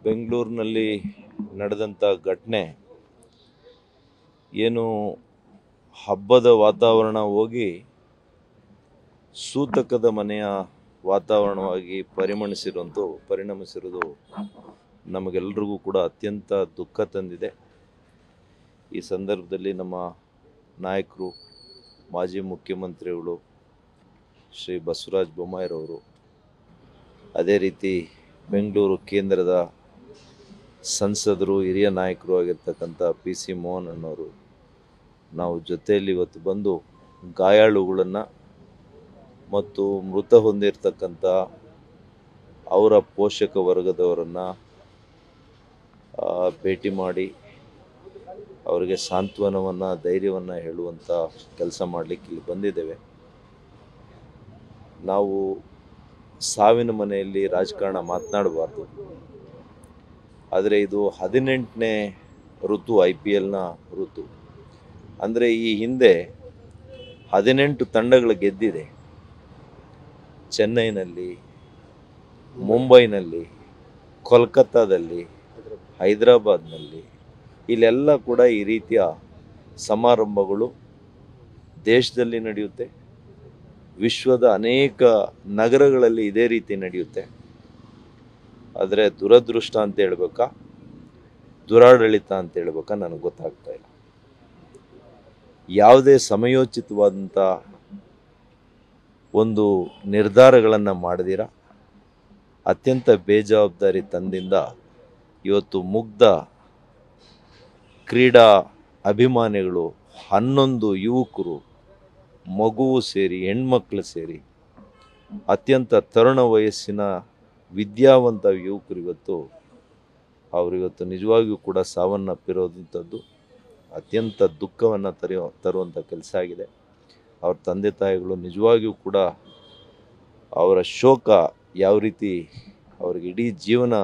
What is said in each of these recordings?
ಬೆಂಗಳೂರಿನಲ್ಲಿ ನಡೆದಂಥ ಘಟನೆ ಏನು ಹಬ್ಬದ ವಾತಾವರಣ ಹೋಗಿ ಸೂತಕದ ಮನೆಯ ವಾತಾವರಣವಾಗಿ ಪರಿಣಮಿಸಿರುವುದು ನಮಗೆಲ್ಲರಿಗೂ ಕೂಡ ಅತ್ಯಂತ ದುಃಖ ತಂದಿದೆ. ಈ ಸಂದರ್ಭದಲ್ಲಿ ನಮ್ಮ ನಾಯಕರು, ಮಾಜಿ ಮುಖ್ಯಮಂತ್ರಿಗಳು ಶ್ರೀ ಬಸವರಾಜ ಬೊಮ್ಮಾಯಿರವರು, ಅದೇ ರೀತಿ ಬೆಂಗಳೂರು ಕೇಂದ್ರದ ಸಂಸದರು, ಹಿರಿಯ ನಾಯಕರು ಆಗಿರ್ತಕ್ಕಂಥ PC ಮೋಹನ್ ಅಣ್ಣವರು, ನಾವು ಜೊತೆಯಲ್ಲಿ ಇವತ್ತು ಬಂದು ಗಾಯಾಳುಗಳನ್ನು ಮತ್ತು ಮೃತ ಹೊಂದಿರತಕ್ಕಂಥ ಅವರ ಪೋಷಕ ವರ್ಗದವರನ್ನು ಭೇಟಿ ಮಾಡಿ ಅವರಿಗೆ ಸಾಂತ್ವನವನ್ನು, ಧೈರ್ಯವನ್ನು ಹೇಳುವಂಥ ಕೆಲಸ ಮಾಡಲಿಕ್ಕೆ ಇಲ್ಲಿ ಬಂದಿದ್ದೇವೆ. ನಾವು ಸಾವಿನ ಮನೆಯಲ್ಲಿ ರಾಜಕಾರಣ ಮಾತನಾಡಬಾರ್ದು, ಆದರೆ ಇದು 18ನೇ ಋತು, IPLನ ಋತು. ಅಂದರೆ ಈ ಹಿಂದೆ 18 ತಂಡಗಳು ಗೆದ್ದಿದೆ. ಚೆನ್ನೈನಲ್ಲಿ, ಮುಂಬೈನಲ್ಲಿ, ಕೋಲ್ಕತ್ತಾದಲ್ಲಿ, ಹೈದರಾಬಾದ್ನಲ್ಲಿ, ಇಲ್ಲೆಲ್ಲ ಕೂಡ ಈ ರೀತಿಯ ಸಮಾರಂಭಗಳು ದೇಶದಲ್ಲಿ ನಡೆಯುತ್ತೆ. ವಿಶ್ವದ ಅನೇಕ ನಗರಗಳಲ್ಲಿ ಇದೇ ರೀತಿ ನಡೆಯುತ್ತೆ. ಆದರೆ ದುರದೃಷ್ಟ ಅಂತ ಹೇಳ್ಬೇಕಾ, ದುರಾಡಳಿತ ಅಂತ ಹೇಳ್ಬೇಕಾ, ನನಗೆ ಗೊತ್ತಾಗ್ತಾ ಇಲ್ಲ. ಯಾವುದೇ ಸಮಯೋಚಿತವಾದಂಥ ಒಂದು ನಿರ್ಧಾರಗಳನ್ನು ಮಾಡದಿರ ಅತ್ಯಂತ ಬೇಜವಾಬ್ದಾರಿ ತಂದಿಂದ ಇವತ್ತು ಮುಗ್ಧ ಕ್ರೀಡಾ ಅಭಿಮಾನಿಗಳು 11 ಯುವಕರು, ಮಗುವು ಸೇರಿ, ಹೆಣ್ಮಕ್ಳು ಸೇರಿ ಅತ್ಯಂತ ತರುಣ ವಯಸ್ಸಿನ ವಿದ್ಯಾವಂತ ಯುವಕರು ಅವರಿವತ್ತು ನಿಜವಾಗಿಯೂ ಕೂಡ ಸಾವನ್ನಪ್ಪಿರೋದಂಥದ್ದು ಅತ್ಯಂತ ದುಃಖವನ್ನು ತರುವಂಥ ಕೆಲಸ ಆಗಿದೆ. ಅವ್ರ ತಂದೆ ತಾಯಿಗಳು ನಿಜವಾಗಿಯೂ ಕೂಡ ಅವರ ಶೋಕ ಯಾವ ರೀತಿ ಅವ್ರಿಗೆ ಇಡೀ ಜೀವನ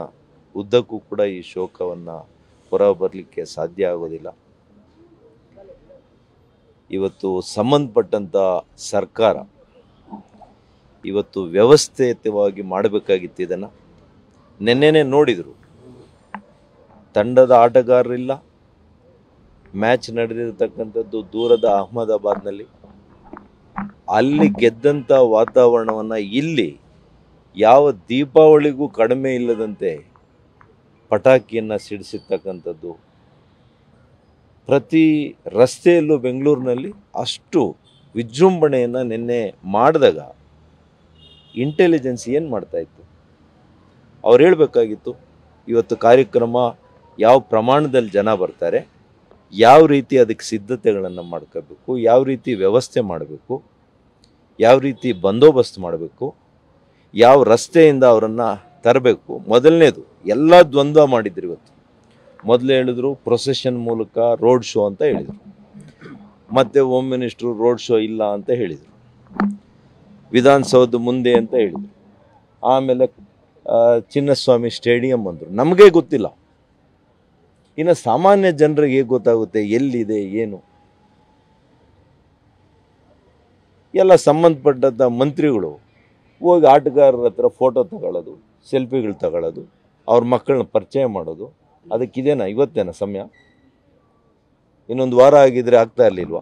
ಉದ್ದಕ್ಕೂ ಕೂಡ ಈ ಶೋಕವನ್ನು ಹೊರಬರಲಿಕ್ಕೆ ಸಾಧ್ಯ ಆಗೋದಿಲ್ಲ. ಇವತ್ತು ಸಂಬಂಧಪಟ್ಟಂಥ ಸರ್ಕಾರ ಇವತ್ತು ವ್ಯವಸ್ಥಿತವಾಗಿ ಮಾಡಬೇಕಾಗಿತ್ತು. ಇದನ್ನು ನೆನ್ನೆನೇ ನೋಡಿದರು. ತಂಡದ ಆಟಗಾರರಿಲ್ಲ. ಮ್ಯಾಚ್ ನಡೆದಿರತಕ್ಕಂಥದ್ದು ದೂರದ ಅಹಮದಾಬಾದ್ನಲ್ಲಿ. ಅಲ್ಲಿ ಗೆದ್ದಂಥ ವಾತಾವರಣವನ್ನು ಇಲ್ಲಿ ಯಾವ ದೀಪಾವಳಿಗೂ ಕಡಿಮೆ ಇಲ್ಲದಂತೆ ಪಟಾಕಿಯನ್ನು ಸಿಡಿಸಿರ್ತಕ್ಕಂಥದ್ದು. ಪ್ರತಿ ರಸ್ತೆಯಲ್ಲೂ ಬೆಂಗಳೂರಿನಲ್ಲಿ ಅಷ್ಟು ವಿಜೃಂಭಣೆಯನ್ನು ನಿನ್ನೆ ಮಾಡಿದಾಗ ಇಂಟೆಲಿಜೆನ್ಸ್ ಏನು ಮಾಡ್ತಾಯಿತ್ತು? ಅವ್ರು ಹೇಳಬೇಕಾಗಿತ್ತು ಇವತ್ತು ಕಾರ್ಯಕ್ರಮ ಯಾವ ಪ್ರಮಾಣದಲ್ಲಿ ಜನ ಬರ್ತಾರೆ, ಯಾವ ರೀತಿ ಅದಕ್ಕೆ ಸಿದ್ಧತೆಗಳನ್ನು ಮಾಡ್ಕೋಬೇಕು, ಯಾವ ರೀತಿ ವ್ಯವಸ್ಥೆ ಮಾಡಬೇಕು, ಯಾವ ರೀತಿ ಬಂದೋಬಸ್ತ್ ಮಾಡಬೇಕು, ಯಾವ ರಸ್ತೆಯಿಂದ ಅವರನ್ನು ತರಬೇಕು. ಮೊದಲನೇದು ಎಲ್ಲ ದ್ವಂದ್ವ ಮಾಡಿದ್ರು. ಇವತ್ತು ಮೊದಲು ಹೇಳಿದ್ರು ಪ್ರೊಸೆಷನ್ ಮೂಲಕ ರೋಡ್ ಶೋ ಅಂತ ಹೇಳಿದರು. ಮತ್ತೆ ಹೋಮ್ ಮಿನಿಸ್ಟ್ರು ರೋಡ್ ಶೋ ಇಲ್ಲ ಅಂತ ಹೇಳಿದರು. ವಿಧಾನಸೌಧ ಮುಂದೆ ಅಂತ ಹೇಳಿದರು. ಆಮೇಲೆ ಚಿನ್ನಸ್ವಾಮಿ ಸ್ಟೇಡಿಯಂ ಅಂದರು. ನಮಗೇ ಗೊತ್ತಿಲ್ಲ. ಇನ್ನು ಸಾಮಾನ್ಯ ಜನರಿಗೆ ಹೇಗೆ ಗೊತ್ತಾಗುತ್ತೆ ಎಲ್ಲಿದೆ ಏನು? ಎಲ್ಲ ಸಂಬಂಧಪಟ್ಟಂಥ ಮಂತ್ರಿಗಳು ಹೋಗಿ ಆಟಗಾರರ ಹತ್ರ ಫೋಟೋ ತಗೊಳ್ಳೋದು, ಸೆಲ್ಫಿಗಳು ತಗೊಳ್ಳೋದು, ಅವ್ರ ಮಕ್ಕಳನ್ನ ಪರಿಚಯ ಮಾಡೋದು. ಅದಕ್ಕಿದೇನಾ ಇವತ್ತೇನ ಸಮಯ? ಇನ್ನೊಂದು ವಾರ ಆಗಿದ್ರೆ ಆಗ್ತಾ ಇರಲಿಲ್ವಾ?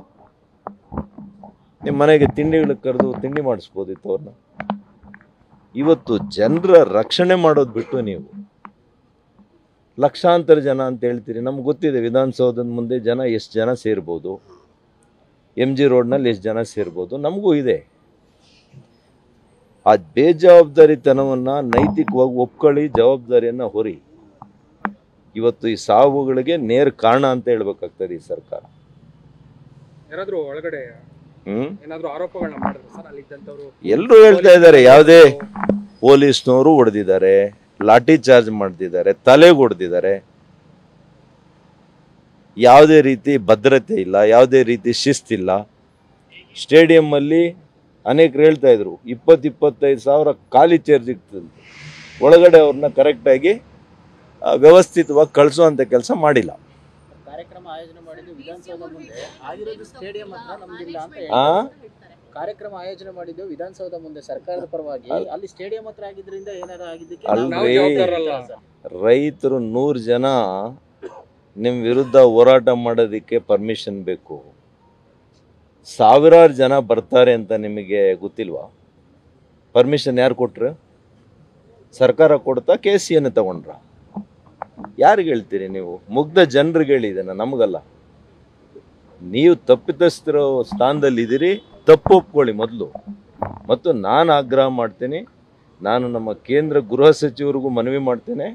ನಿಮ್ಮ ಮನೆಗೆ ತಿಂಡಿಗಳಿಗೆ ಕರೆದು ತಿಂಡಿ ಮಾಡಿಸ್ಬೋದಿತ್ತು ಅವ್ರನ್ನ. ಇವತ್ತು ಜನರ ರಕ್ಷಣೆ ಮಾಡೋದು ಬಿಟ್ಟು ನೀವು ಲಕ್ಷಾಂತರ ಜನ ಅಂತ ಹೇಳ್ತೀರಿ. ನಮ್ಗೆ ಗೊತ್ತಿದೆ ವಿಧಾನಸೌಧದ ಮುಂದೆ ಎಷ್ಟು ಜನ ಸೇರ್ಬೋದು, MG ರೋಡ್ನಲ್ಲಿ ಎಷ್ಟು ಜನ ಸೇರ್ಬೋದು, ನಮಗೂ ಇದೆ. ಆ ಬೇಜವಾಬ್ದಾರಿತನವನ್ನು ನೈತಿಕವಾಗಿ ಒಪ್ಕೊಳ್ಳಿ, ಜವಾಬ್ದಾರಿಯನ್ನು ಹೊರಿ. ಇವತ್ತು ಈ ಸಾವುಗಳಿಗೆ ನೇರ ಕಾರಣ ಅಂತ ಹೇಳ್ಬೇಕಾಗ್ತದೆ ಈ ಸರ್ಕಾರ. ಎಲ್ಲರೂ ಹೇಳ್ತಾ ಇದ್ದಾರೆ, ಯಾವುದೇ ಪೊಲೀಸ್ನವರು ಹೊಡೆದಿದ್ದಾರೆ, ಲಾಠಿ ಚಾರ್ಜ್ ಮಾಡ್ತಿದ್ದಾರೆ, ತಲೆಗೆ ಹೊಡೆದಿದ್ದಾರೆ. ಯಾವುದೇ ರೀತಿ ಭದ್ರತೆ ಇಲ್ಲ, ಯಾವುದೇ ರೀತಿ ಶಿಸ್ತಿಲ್ಲ. ಸ್ಟೇಡಿಯಮ್ಮಲ್ಲಿ ಅನೇಕರು ಹೇಳ್ತಾ ಇದ್ರು 20-25 ಸಾವಿರ ಖಾಲಿ ಚೇರ್ ಸಿಗ್ತದೆ. ಒಳಗಡೆ ಅವ್ರನ್ನ ಕರೆಕ್ಟಾಗಿ ವ್ಯವಸ್ಥಿತವಾಗಿ ಕಳಿಸುವಂಥ ಕೆಲಸ ಮಾಡಿಲ್ಲ. ಕಾರ್ಯಕ್ರಮ ಆಯೋಜನೆ ಮಾಡಿದ್ದು ವಿಧಾನಸೌಧ ಮುಂದೆ ಆಗಿರೋದು ಸ್ಟೇಡಿಯಂ ಹತ್ರ ನಮಗಿಲ್ಲ ಅಂತ ಕಾರ್ಯಕ್ರಮ ಆಯೋಜನೆ ಮಾಡಿದ್ದು ವಿಧಾನಸೌಧ ಮುಂದೆ ಸರ್ಕಾರದ ಪರವಾಗಿ, ಅಲ್ಲಿ ಸ್ಟೇಡಿಯಂ ಹತ್ರ ಆಗಿದ್ರಿಂದ ಏನಾದ್ರು ಆಗಿದ್ದಕ್ಕೆ ರೈತರು 100 ಜನ ನಿಮ್ಮ ವಿರುದ್ಧ ಹೋರಾಟ ಮಾಡೋದಕ್ಕೆ ಪರ್ಮಿಷನ್ ಬೇಕು. ಸಾವಿರಾರು ಜನ ಬರ್ತಾರೆ ಅಂತ ನಿಮಗೆ ಗೊತ್ತಿಲ್ವಾ? ಪರ್ಮಿಷನ್ ಯಾರು ಕೊಟ್ರು? ಸರ್ಕಾರ ಕೊಡ್ತಾ KCN ತಗೊಂಡ್ರ? ಯಾರಿಗೆ ಹೇಳ್ತೀರಿ ನೀವು? ಮುಗ್ಧ ಜನರಿಗೆ ಹೇಳಿದ್ದೇನೆ, ನಮಗಲ್ಲ. ನೀವು ತಪ್ಪಿತಸ್ಥರ ಸ್ಥಾನದಲ್ಲಿದ್ದೀರಿ, ತಪ್ಪು ಒಪ್ಕೊಳ್ಳಿ ಮೊದಲು. ಮತ್ತು ನಾನು ಆಗ್ರಹ ಮಾಡ್ತೀನಿ, ನಾನು ನಮ್ಮ ಕೇಂದ್ರ ಗೃಹ ಸಚಿವರಿಗೂ ಮನವಿ ಮಾಡ್ತೇನೆ,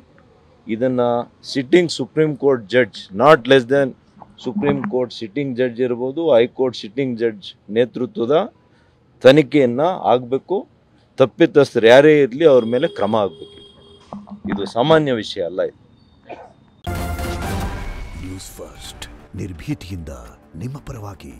ಇದನ್ನು sitting supreme court judge, not less than supreme court sitting judge ಇರ್ಬೋದು, ಹೈಕೋರ್ಟ್ ಸಿಟ್ಟಿಂಗ್ ಜಡ್ಜ್ ನೇತೃತ್ವದ ತನಿಖೆಯನ್ನು ಆಗಬೇಕು. ತಪ್ಪಿತಸ್ಥರು ಯಾರೇ ಇರಲಿ ಅವ್ರ ಮೇಲೆ ಕ್ರಮ ಆಗಬೇಕು. ಇದು ಸಾಮಾನ್ಯ ವಿಷಯ ಅಲ್ಲ. ಇದು ನ್ಯೂಸ್ ಫಸ್ಟ್, ನಿರ್ಭೀತಿಯಿಂದ ನಿಮ್ಮ ಪರವಾಗಿ.